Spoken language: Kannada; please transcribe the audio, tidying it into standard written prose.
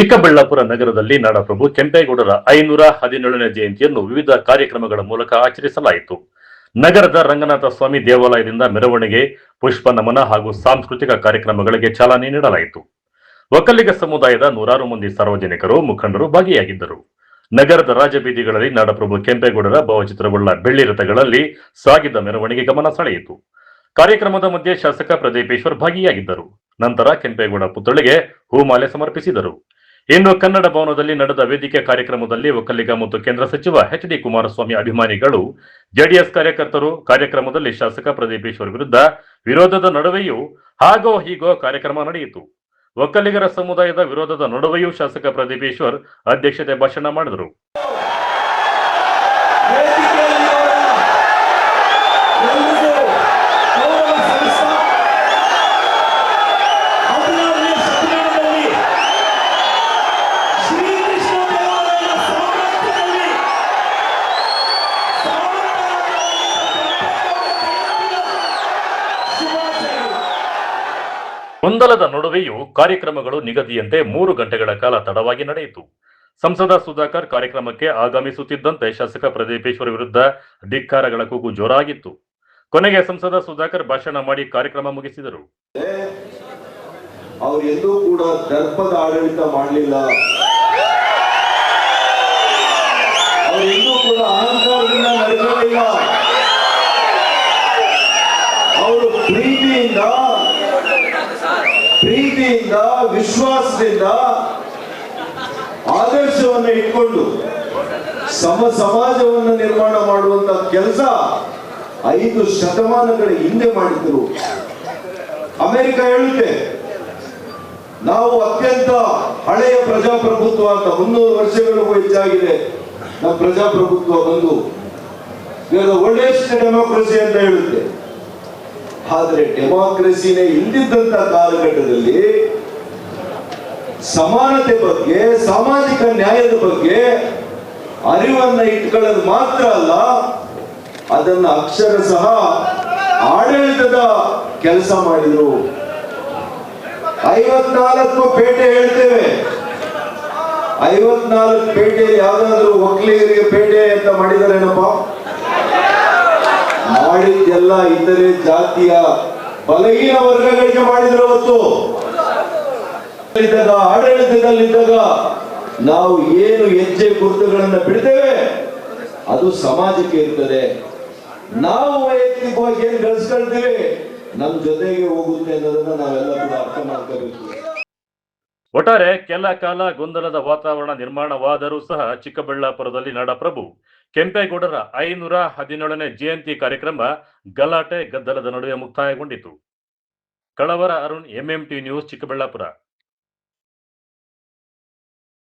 ಚಿಕ್ಕಬಳ್ಳಾಪುರ ನಗರದಲ್ಲಿ ನಾಡಪ್ರಭು ಕೆಂಪೇಗೌಡರ 517ನೇ ಜಯಂತಿಯನ್ನು ವಿವಿಧ ಕಾರ್ಯಕ್ರಮಗಳ ಮೂಲಕ ಆಚರಿಸಲಾಯಿತು. ನಗರದ ರಂಗನಾಥ ಸ್ವಾಮಿ ದೇವಾಲಯದಿಂದ ಮೆರವಣಿಗೆ, ಪುಷ್ಪ ನಮನ ಹಾಗೂ ಸಾಂಸ್ಕೃತಿಕ ಕಾರ್ಯಕ್ರಮಗಳಿಗೆ ಚಾಲನೆ ನೀಡಲಾಯಿತು. ಒಕ್ಕಲಿಗ ಸಮುದಾಯದ ನೂರಾರು ಮಂದಿ ಸಾರ್ವಜನಿಕರು, ಮುಖಂಡರು ಭಾಗಿಯಾಗಿದ್ದರು. ನಗರದ ರಾಜಬೀದಿಗಳಲ್ಲಿ ನಾಡಪ್ರಭು ಕೆಂಪೇಗೌಡರ ಭಾವಚಿತ್ರವುಳ್ಳ ಬೆಳ್ಳಿ ರಥಗಳಲ್ಲಿ ಸಾಗಿದ ಮೆರವಣಿಗೆ ಗಮನ ಸೆಳೆಯಿತು. ಕಾರ್ಯಕ್ರಮದ ಮಧ್ಯೆ ಶಾಸಕ ಪ್ರದೀಪೇಶ್ವರ್ ಭಾಗಿಯಾಗಿದ್ದರು. ನಂತರ ಕೆಂಪೇಗೌಡ ಪುತ್ಥಳಿಗೆ ಹೂಮಾಲೆ ಸಮರ್ಪಿಸಿದರು. ಇನ್ನು ಕನ್ನಡ ಭವನದಲ್ಲಿ ನಡೆದ ವೇದಿಕೆ ಕಾರ್ಯಕ್ರಮದಲ್ಲಿ ಒಕ್ಕಲಿಗ ಮತ್ತು ಕೇಂದ್ರ ಸಚಿವ ಎಚ್.ಡಿ. ಕುಮಾರಸ್ವಾಮಿ ಅಭಿಮಾನಿಗಳು, ಜೆಡಿಎಸ್ ಕಾರ್ಯಕರ್ತರು, ಕಾರ್ಯಕ್ರಮದಲ್ಲಿ ಶಾಸಕ ಪ್ರದೀಪೇಶ್ವರ್ ವಿರುದ್ಧ ವಿರೋಧದ ನಡುವೆಯೂ ಹಾಗೋ ಹೀಗೋ ಕಾರ್ಯಕ್ರಮ ನಡೆಯಿತು. ಒಕ್ಕಲಿಗರ ಸಮುದಾಯದ ವಿರೋಧದ ನಡುವೆಯೂ ಶಾಸಕ ಪ್ರದೀಪೇಶ್ವರ್ ಅಧ್ಯಕ್ಷತೆ ಭಾಷಣ ಮಾಡಿದರು. ಗೊಂದಲದ ನಡುವೆಯೂ ಕಾರ್ಯಕ್ರಮಗಳು ನಿಗದಿಯಂತೆ 3 ಗಂಟೆಗಳ ಕಾಲ ತಡವಾಗಿ ನಡೆಯಿತು. ಸಂಸದ ಸುಧಾಕರ್ ಕಾರ್ಯಕ್ರಮಕ್ಕೆ ಆಗಮಿಸುತ್ತಿದ್ದಂತೆ ಶಾಸಕ ಪ್ರದೀಪೇಶ್ವರ್ ವಿರುದ್ಧ ಧಿಕ್ಕಾರಗಳ ಕೂಗು ಜೋರಾಗಿತ್ತು. ಕೊನೆಗೆ ಸಂಸದ ಸುಧಾಕರ್ ಭಾಷಣ ಮಾಡಿ ಕಾರ್ಯಕ್ರಮ ಮುಗಿಸಿದರು. ಅವರೆಲ್ಲೂ ಕೂಡ ದರ್ಪದ ಆಡಳಿತ ಮಾಡಲಿಲ್ಲ, ಅವರೆಲ್ಲೂ ಕೂಡ ಅಹಂಕಾರದಿಂದ ನಡೆಸಲಿಲ್ಲ. ಅವರು ಪ್ರೀತಿಯಿಂದ, ವಿಶ್ವಾಸದಿಂದ ಆದರ್ಶವನ್ನು ಇಟ್ಕೊಂಡು ಸಮಾಜವನ್ನು ನಿರ್ಮಾಣ ಮಾಡುವಂತ ಕೆಲಸ 5 ಶತಮಾನಗಳ ಹಿಂದೆ ಮಾಡಿದ್ರು. ಅಮೆರಿಕ ಹೇಳುತ್ತೆ, ನಾವು ಅತ್ಯಂತ ಹಳೆಯ ಪ್ರಜಾಪ್ರಭುತ್ವ ಅಂತ, 300 ವರ್ಷಗಳಿಗೂ ಹೆಚ್ಚಾಗಿದೆ ನಮ್ಮ ಪ್ರಜಾಪ್ರಭುತ್ವ ಬಂದು, ಒಳ್ಳೆಯಷ್ಟು ಡೆಮೋಕ್ರಸಿ ಅಂತ ಹೇಳುತ್ತೆ. ಆದ್ರೆ ಡೆಮೋಕ್ರಸಿನೇ ಇಲ್ದಿದ್ದಂತ ಕಾಲಘಟ್ಟದಲ್ಲಿ ಸಮಾನತೆ ಬಗ್ಗೆ, ಸಾಮಾಜಿಕ ನ್ಯಾಯದ ಬಗ್ಗೆ ಅರಿವನ್ನ ಇಟ್ಕೊಳ್ಳೋದು ಮಾತ್ರ ಅಲ್ಲ, ಅದನ್ನ ಅಕ್ಷರ ಸಹ ಆಡಳಿತದ ಕೆಲಸ ಮಾಡಿದ್ರು. 54 ಪೇಟೆ ಹೇಳ್ತೇವೆ, 54 ಪೇಟೆಯಲ್ಲಿ ಯಾವ್ದಾದ್ರು ಒಕ್ಕಲಿಗರಿಗೆ ಪೇಟೆ ಅಂತ ಮಾಡಿದಾರೇನಪ್ಪ? ಮಾಡಿದ್ದೆಲ್ಲ ಇತರೆ ಜಾತಿಯ ಬಲಹೀನ ವರ್ಗಗಳಿಗೆ ಮಾಡಿದ್ರು. ಅವತ್ತು ಆಡಳಿತದಲ್ಲಿದ್ದಾಗ ನಾವು ಏನು ಹೆಜ್ಜೆ ಗುರುತುಗಳನ್ನ ಬಿಡ್ತೇವೆ ಅದು ಸಮಾಜಕ್ಕೆ ಇರ್ತದೆ. ನಾವು ವೈಯಕ್ತಿಕವಾಗಿ ಏನ್ ಗಳಿಸ್ಕೊಳ್ತೇವೆ ನಮ್ ಜೊತೆಗೆ ಹೋಗುತ್ತೆ ಅನ್ನೋದನ್ನ ನಾವೆಲ್ಲ ಕೂಡ ಅರ್ಥ ಮಾಡ್ಕೋಬೇಕು. ಒಟ್ಟಾರೆ ಕೆಲ ಕಾಲ ಗೊಂದಲದ ವಾತಾವರಣ ನಿರ್ಮಾಣವಾದರೂ ಸಹ ಚಿಕ್ಕಬಳ್ಳಾಪುರದಲ್ಲಿ ನಾಡಪ್ರಭು ಕೆಂಪೇಗೌಡರ 517ನೇ ಜಯಂತಿ ಕಾರ್ಯಕ್ರಮ ಗಲಾಟೆ ಗದ್ದಲದ ನಡುವೆ ಮುಕ್ತಾಯಗೊಂಡಿತು. ಕಳವರ ಅರುಣ್, MMT ನ್ಯೂಸ್, ಚಿಕ್ಕಬಳ್ಳಾಪುರ.